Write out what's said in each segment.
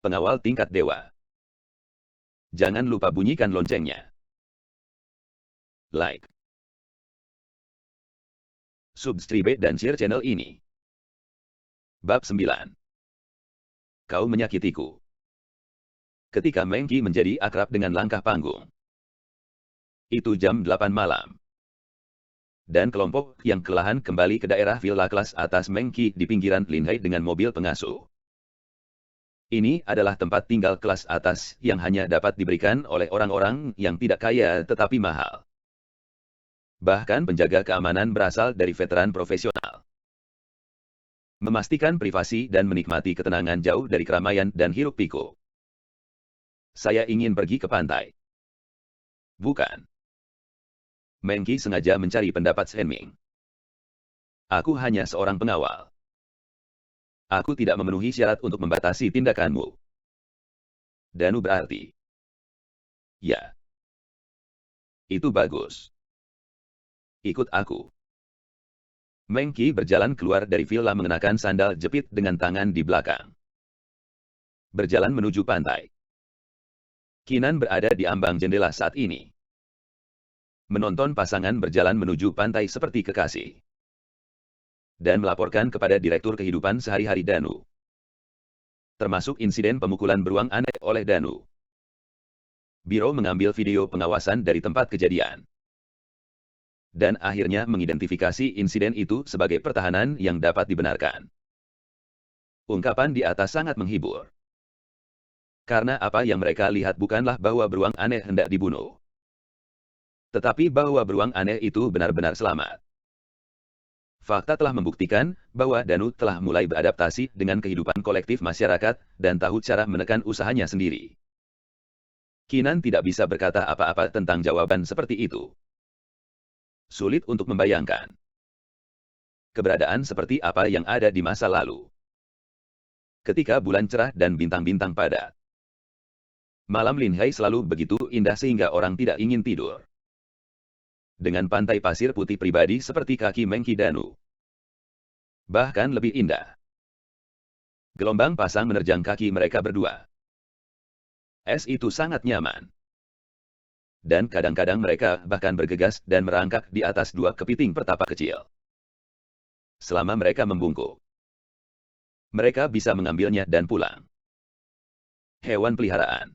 Pengawal tingkat dewa. Jangan lupa bunyikan loncengnya. Like, subscribe dan share channel ini. Bab 9. Kau menyakitiku. Ketika Mengki menjadi akrab dengan langkah panggung. Itu jam 8 malam. Dan kelompok yang kelelahan kembali ke daerah villa kelas atas Mengki di pinggiran Linhai dengan mobil pengasuh. Ini adalah tempat tinggal kelas atas yang hanya dapat diberikan oleh orang-orang yang tidak kaya tetapi mahal. Bahkan penjaga keamanan berasal dari veteran profesional. Memastikan privasi dan menikmati ketenangan jauh dari keramaian dan hiruk-pikuk. Saya ingin pergi ke pantai. Bukan. Mengki sengaja mencari pendapat Shenming. Aku hanya seorang pengawal. Aku tidak memenuhi syarat untuk membatasi tindakanmu. Danu berarti. Ya. Itu bagus. Ikut aku. Mengki berjalan keluar dari villa mengenakan sandal jepit dengan tangan di belakang. Berjalan menuju pantai. Kinan berada di ambang jendela saat ini. Menonton pasangan berjalan menuju pantai seperti kekasih. Dan melaporkan kepada Direktur Kehidupan Sehari-hari Danu. Termasuk insiden pemukulan beruang aneh oleh Danu. Biro mengambil video pengawasan dari tempat kejadian. Dan akhirnya mengidentifikasi insiden itu sebagai pertahanan yang dapat dibenarkan. Ungkapan di atas sangat menghibur. Karena apa yang mereka lihat bukanlah bahwa beruang aneh hendak dibunuh. Tetapi bahwa beruang aneh itu benar-benar selamat. Fakta telah membuktikan bahwa Danu telah mulai beradaptasi dengan kehidupan kolektif masyarakat dan tahu cara menekan usahanya sendiri. Kinan tidak bisa berkata apa-apa tentang jawaban seperti itu. Sulit untuk membayangkan. Keberadaan seperti apa yang ada di masa lalu. Ketika bulan cerah dan bintang-bintang padat. Malam Linhai selalu begitu indah sehingga orang tidak ingin tidur. Dengan pantai pasir putih pribadi seperti kaki Mengki Danu. Bahkan lebih indah. Gelombang pasang menerjang kaki mereka berdua. Es itu sangat nyaman. Dan kadang-kadang mereka bahkan bergegas dan merangkak di atas dua kepiting pertapa kecil. Selama mereka membungkuk. Mereka bisa mengambilnya dan pulang. Hewan peliharaan.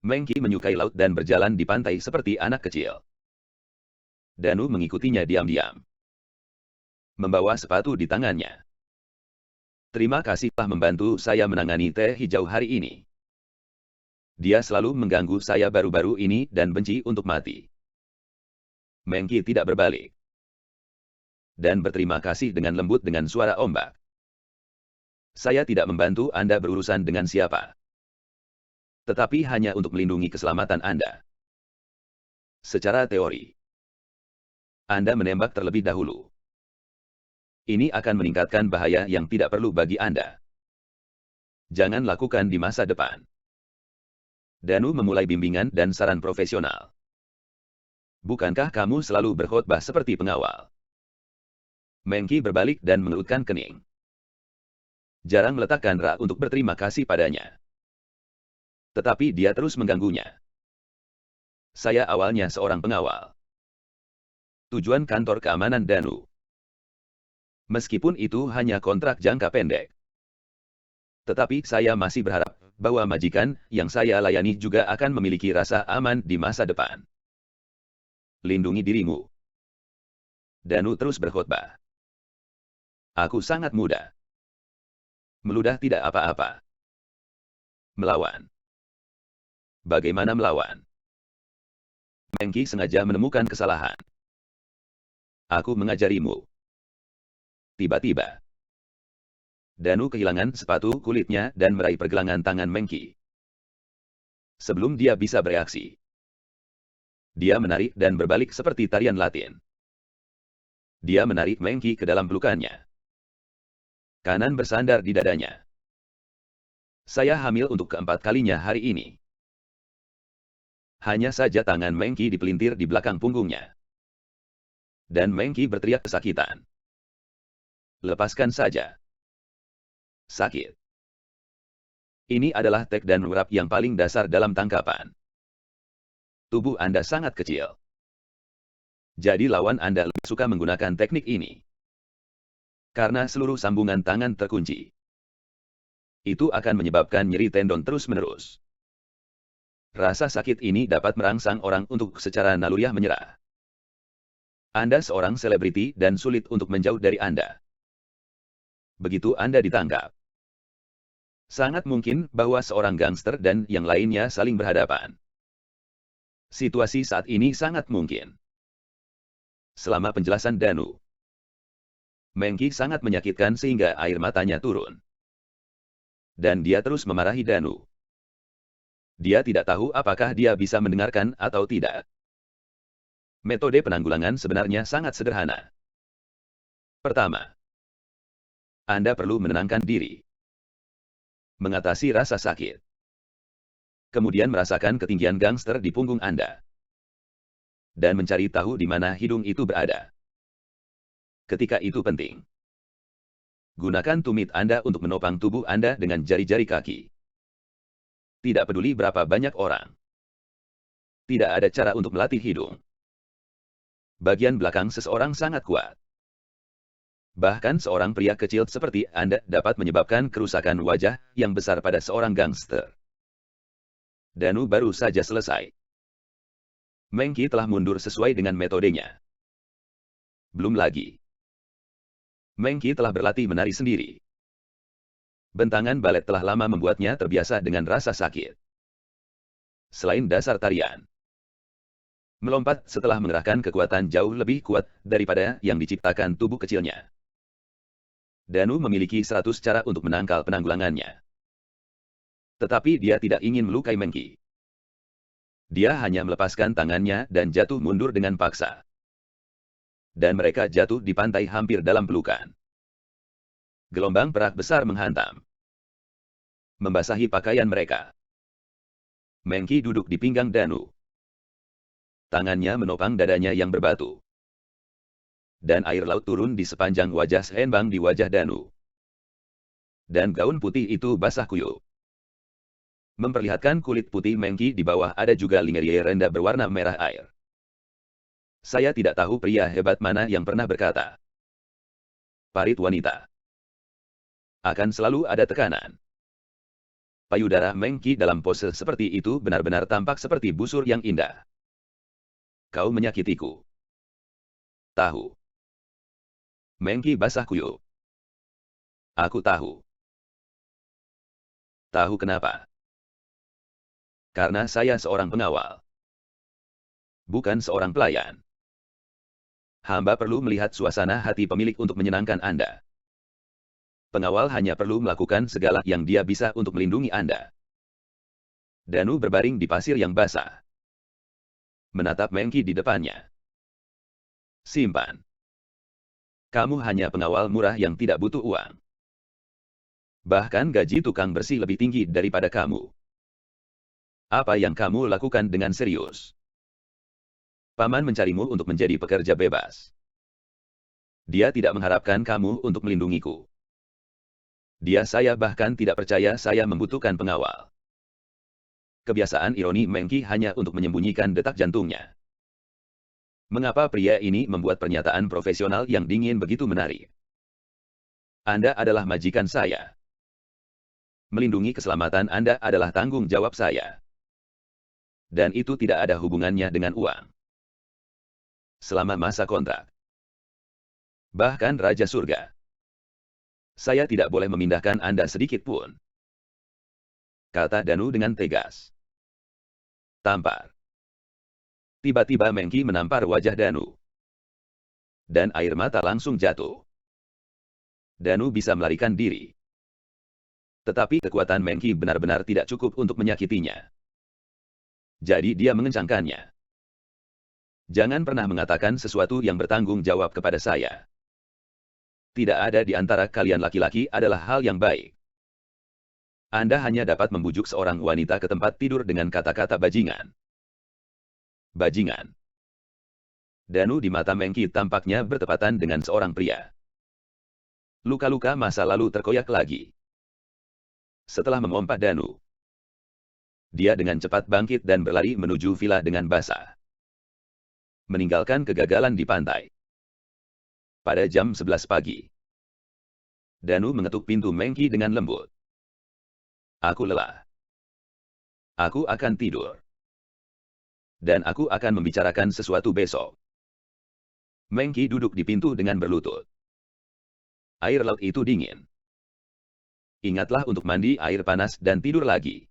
Mengki menyukai laut dan berjalan di pantai seperti anak kecil. Danu mengikutinya diam-diam. Membawa sepatu di tangannya. Terima kasih telah membantu saya menangani teh hijau hari ini. Dia selalu mengganggu saya baru-baru ini dan benci untuk mati. Mengki tidak berbalik. Dan berterima kasih dengan lembut dengan suara ombak. Saya tidak membantu Anda berurusan dengan siapa. Tetapi hanya untuk melindungi keselamatan Anda. Secara teori. Anda menembak terlebih dahulu. Ini akan meningkatkan bahaya yang tidak perlu bagi Anda. Jangan lakukan di masa depan. Danu memulai bimbingan dan saran profesional. Bukankah kamu selalu berkhotbah seperti pengawal? Mengki berbalik dan mengerutkan kening. Jarang meletakkan rak untuk berterima kasih padanya. Tetapi dia terus mengganggunya. Saya awalnya seorang pengawal. Tujuan kantor keamanan Danu. Meskipun itu hanya kontrak jangka pendek. Tetapi saya masih berharap bahwa majikan yang saya layani juga akan memiliki rasa aman di masa depan. Lindungi dirimu. Danu terus berkhotbah. Aku sangat muda. Meludah tidak apa-apa. Melawan. Bagaimana melawan? Mengki sengaja menemukan kesalahan. Aku mengajarimu. Tiba-tiba. Danu kehilangan sepatu kulitnya dan meraih pergelangan tangan Mengki. Sebelum dia bisa bereaksi. Dia menarik dan berbalik seperti tarian Latin. Dia menarik Mengki ke dalam pelukannya. Kanan bersandar di dadanya. Saya hamil untuk keempat kalinya hari ini. Hanya saja tangan Mengki dipelintir di belakang punggungnya. Dan Mengki berteriak kesakitan. Lepaskan saja. Sakit. Ini adalah tek dan wrap yang paling dasar dalam tangkapan. Tubuh Anda sangat kecil. Jadi lawan Anda lebih suka menggunakan teknik ini. Karena seluruh sambungan tangan terkunci. Itu akan menyebabkan nyeri tendon terus-menerus. Rasa sakit ini dapat merangsang orang untuk secara naluriah menyerah. Anda seorang selebriti dan sulit untuk menjauh dari Anda. Begitu Anda ditangkap, sangat mungkin bahwa seorang gangster dan yang lainnya saling berhadapan. Situasi saat ini sangat mungkin. Selama penjelasan Danu, Mengki sangat menyakitkan sehingga air matanya turun. Dan dia terus memarahi Danu. Dia tidak tahu apakah dia bisa mendengarkan atau tidak. Metode penanggulangan sebenarnya sangat sederhana. Pertama, Anda perlu menenangkan diri. Mengatasi rasa sakit. Kemudian merasakan ketinggian gangster di punggung Anda. Dan mencari tahu di mana hidung itu berada. Ketika itu penting. Gunakan tumit Anda untuk menopang tubuh Anda dengan jari-jari kaki. Tidak peduli berapa banyak orang. Tidak ada cara untuk melatih hidung. Bagian belakang seseorang sangat kuat. Bahkan seorang pria kecil seperti Anda dapat menyebabkan kerusakan wajah yang besar pada seorang gangster. Danu baru saja selesai. Mengki telah mundur sesuai dengan metodenya. Belum lagi. Mengki telah berlatih menari sendiri. Bentangan balet telah lama membuatnya terbiasa dengan rasa sakit. Selain dasar tarian, melompat setelah mengerahkan kekuatan jauh lebih kuat daripada yang diciptakan tubuh kecilnya. Danu memiliki 100 cara untuk menangkal penanggulangannya. Tetapi dia tidak ingin melukai Mengki. Dia hanya melepaskan tangannya dan jatuh mundur dengan paksa. Dan mereka jatuh di pantai hampir dalam pelukan. Gelombang perak besar menghantam. Membasahi pakaian mereka. Mengki duduk di pinggang Danu. Tangannya menopang dadanya yang berbatu. Dan air laut turun di sepanjang wajah Shenbang di wajah Danu. Dan gaun putih itu basah kuyup. Memperlihatkan kulit putih Mengki di bawah ada juga lingerie rendah berwarna merah air. Saya tidak tahu pria hebat mana yang pernah berkata, parit wanita. Akan selalu ada tekanan. Payudara Mengki dalam pose seperti itu benar-benar tampak seperti busur yang indah. Kau menyakitiku. Tahu. Mengki basah kuyup. Aku tahu. Tahu kenapa? Karena saya seorang pengawal. Bukan seorang pelayan. Hamba perlu melihat suasana hati pemilik untuk menyenangkan Anda. Pengawal hanya perlu melakukan segala yang dia bisa untuk melindungi Anda. Danu berbaring di pasir yang basah. Menatap Mengki di depannya. Simpan. Kamu hanya pengawal murah yang tidak butuh uang. Bahkan gaji tukang bersih lebih tinggi daripada kamu. Apa yang kamu lakukan dengan serius? Paman mencarimu untuk menjadi pekerja bebas. Dia tidak mengharapkan kamu untuk melindungiku. Saya bahkan tidak percaya saya membutuhkan pengawal. Kebiasaan ironi Mengki hanya untuk menyembunyikan detak jantungnya. Mengapa pria ini membuat pernyataan profesional yang dingin begitu menarik? Anda adalah majikan saya. Melindungi keselamatan Anda adalah tanggung jawab saya. Dan itu tidak ada hubungannya dengan uang. Selama masa kontrak. Bahkan Raja Surga. Saya tidak boleh memindahkan Anda sedikit pun. Kata Danu dengan tegas. Tampar. Tiba-tiba Mengki menampar wajah Danu. Dan air mata langsung jatuh. Danu bisa melarikan diri. Tetapi kekuatan Mengki benar-benar tidak cukup untuk menyakitinya. Jadi dia mengencangkannya. Jangan pernah mengatakan sesuatu yang bertanggung jawab kepada saya. Tidak ada di antara kalian laki-laki adalah hal yang baik. Anda hanya dapat membujuk seorang wanita ke tempat tidur dengan kata-kata bajingan. Bajingan. Danu di mata Mengki tampaknya bertepatan dengan seorang pria. Luka-luka masa lalu terkoyak lagi. Setelah memompa Danu, dia dengan cepat bangkit dan berlari menuju villa dengan basah, meninggalkan kegagalan di pantai. Pada jam 11 pagi, Danu mengetuk pintu Mengki dengan lembut. Aku lelah. Aku akan tidur. Dan aku akan membicarakan sesuatu besok. Mengki duduk di pintu dengan berlutut. Air laut itu dingin. Ingatlah untuk mandi air panas dan tidur lagi.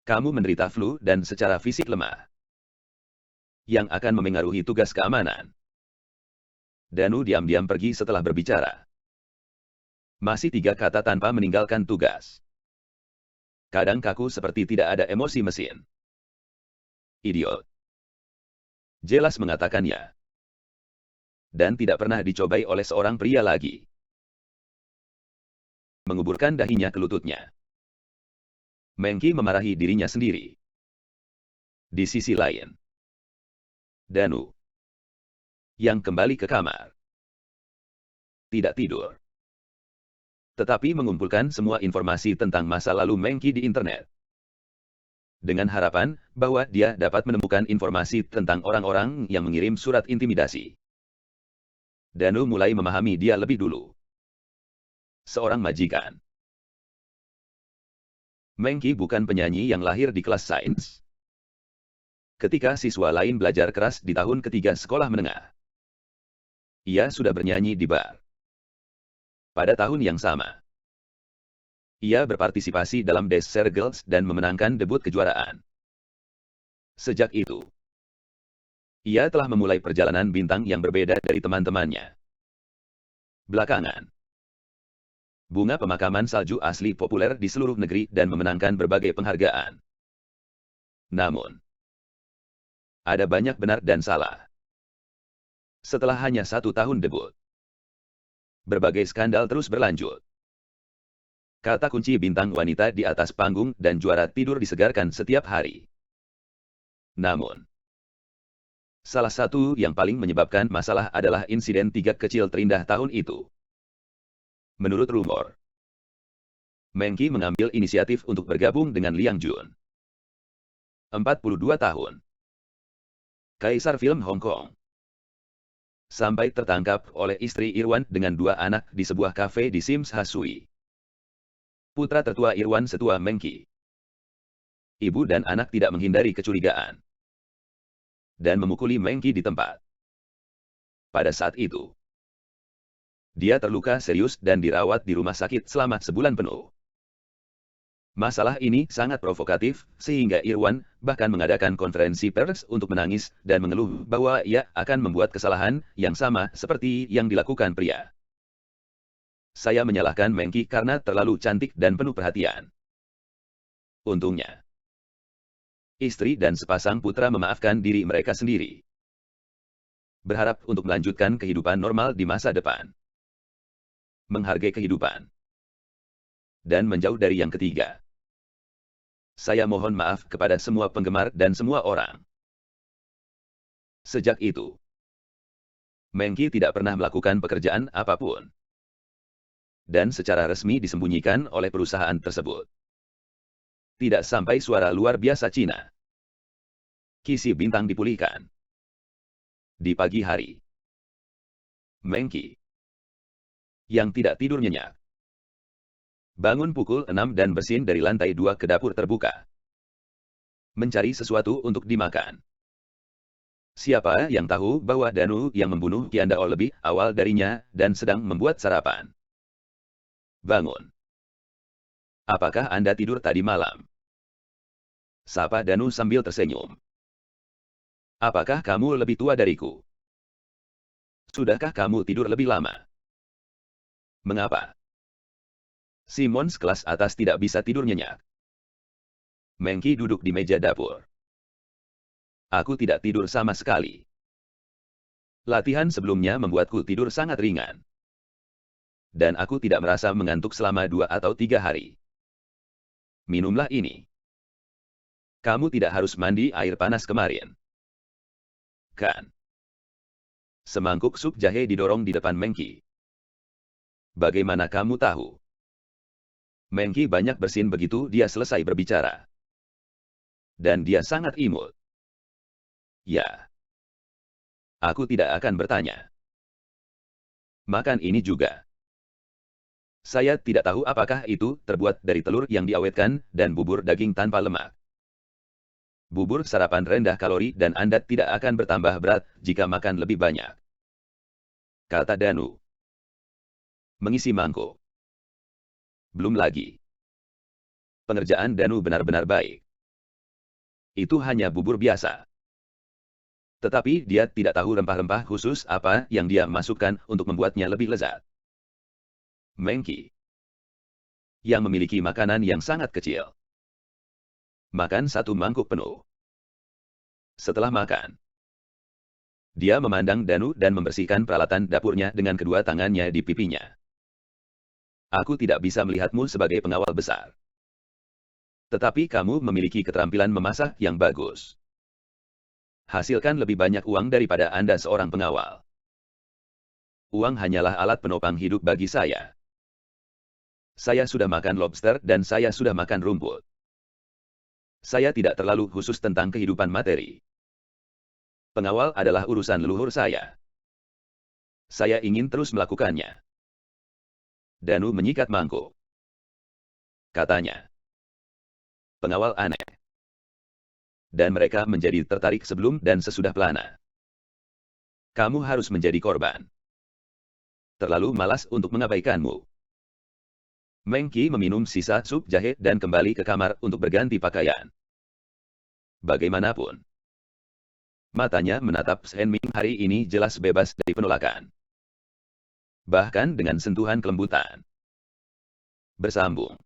Kamu menderita flu dan secara fisik lemah, yang akan memengaruhi tugas keamanan. Danu diam-diam pergi setelah berbicara. Masih 3 kata tanpa meninggalkan tugas. Kadang kaku seperti tidak ada emosi mesin. Idiot. Jelas mengatakannya. Dan tidak pernah dicobai oleh seorang pria lagi. Menguburkan dahinya ke lututnya. Mengki memarahi dirinya sendiri. Di sisi lain, Danu, yang kembali ke kamar, tidak tidur, tetapi mengumpulkan semua informasi tentang masa lalu Mengki di internet. Dengan harapan bahwa dia dapat menemukan informasi tentang orang-orang yang mengirim surat intimidasi. Danu mulai memahami dia lebih dulu. Seorang majikan. Mengki bukan penyanyi yang lahir di kelas sains. Ketika siswa lain belajar keras di tahun ketiga sekolah menengah, ia sudah bernyanyi di bar. Pada tahun yang sama, ia berpartisipasi dalam Dance Circles dan memenangkan debut kejuaraan. Sejak itu, ia telah memulai perjalanan bintang yang berbeda dari teman-temannya. Belakangan, bunga pemakaman salju asli populer di seluruh negeri dan memenangkan berbagai penghargaan. Namun, ada banyak benar dan salah. Setelah hanya 1 tahun debut, berbagai skandal terus berlanjut. Kata kunci bintang wanita di atas panggung dan juara tidur disegarkan setiap hari. Namun, salah satu yang paling menyebabkan masalah adalah insiden 3 kecil terindah tahun itu. Menurut rumor, Mengki mengambil inisiatif untuk bergabung dengan Liang Jun. 42 tahun. Kaisar film Hong Kong. Sampai tertangkap oleh istri Irwan dengan 2 anak di sebuah kafe di Sims Hasui. Putra tertua Irwan setua Mengki. Ibu dan anak tidak menghindari kecurigaan dan memukuli Mengki di tempat. Pada saat itu, dia terluka serius dan dirawat di rumah sakit selama sebulan penuh. Masalah ini sangat provokatif, sehingga Irwan bahkan mengadakan konferensi pers untuk menangis dan mengeluh bahwa ia akan membuat kesalahan yang sama seperti yang dilakukan pria. Saya menyalahkan Mengki karena terlalu cantik dan penuh perhatian. Untungnya, istri dan sepasang putra memaafkan diri mereka sendiri. Berharap untuk melanjutkan kehidupan normal di masa depan. Menghargai kehidupan. Dan menjauh dari yang ketiga. Saya mohon maaf kepada semua penggemar dan semua orang. Sejak itu, Mengki tidak pernah melakukan pekerjaan apapun. Dan secara resmi disembunyikan oleh perusahaan tersebut. Tidak sampai suara luar biasa Cina. Kisi bintang dipulihkan. Di pagi hari, Mengki yang tidak tidur nyenyak bangun pukul 6 dan bersin dari lantai 2 ke dapur terbuka. Mencari sesuatu untuk dimakan. Siapa yang tahu bahwa Danu yang membunuh Kiandao lebih awal darinya dan sedang membuat sarapan. Bangun. Apakah Anda tidur tadi malam? Sapa Danu sambil tersenyum. Apakah kamu lebih tua dariku? Sudahkah kamu tidur lebih lama? Mengapa? Simons kelas atas tidak bisa tidur nyenyak. Mengki duduk di meja dapur. Aku tidak tidur sama sekali. Latihan sebelumnya membuatku tidur sangat ringan. Dan aku tidak merasa mengantuk selama 2 atau 3 hari. Minumlah ini. Kamu tidak harus mandi air panas kemarin. Kan? Semangkuk sup jahe didorong di depan Mengki. Bagaimana kamu tahu? Mengki banyak bersin begitu dia selesai berbicara. Dan dia sangat imut. Ya. Aku tidak akan bertanya. Makan ini juga. Saya tidak tahu apakah itu terbuat dari telur yang diawetkan dan bubur daging tanpa lemak. Bubur sarapan rendah kalori dan Anda tidak akan bertambah berat jika makan lebih banyak. Kata Danu. Mengisi mangkuk. Belum lagi. Pengerjaan Danu benar-benar baik. Itu hanya bubur biasa. Tetapi dia tidak tahu rempah-rempah khusus apa yang dia masukkan untuk membuatnya lebih lezat. Mengki. Yang memiliki makanan yang sangat kecil. Makan satu mangkuk penuh. Setelah makan. Dia memandang Danu dan membersihkan peralatan dapurnya dengan kedua tangannya di pipinya. Aku tidak bisa melihatmu sebagai pengawal besar. Tetapi kamu memiliki keterampilan memasak yang bagus. Hasilkan lebih banyak uang daripada Anda seorang pengawal. Uang hanyalah alat penopang hidup bagi saya. Saya sudah makan lobster dan saya sudah makan rumput. Saya tidak terlalu khusus tentang kehidupan materi. Pengawal adalah urusan leluhur saya. Saya ingin terus melakukannya. Danu menyikat mangkuk. Katanya. Pengawal aneh. Dan mereka menjadi tertarik sebelum dan sesudah pelana. Kamu harus menjadi korban. Terlalu malas untuk mengabaikanmu. Mengki meminum sisa sup jahe dan kembali ke kamar untuk berganti pakaian. Bagaimanapun. Matanya menatap Shen Ming hari ini jelas bebas dari penolakan. Bahkan dengan sentuhan kelembutan. Bersambung.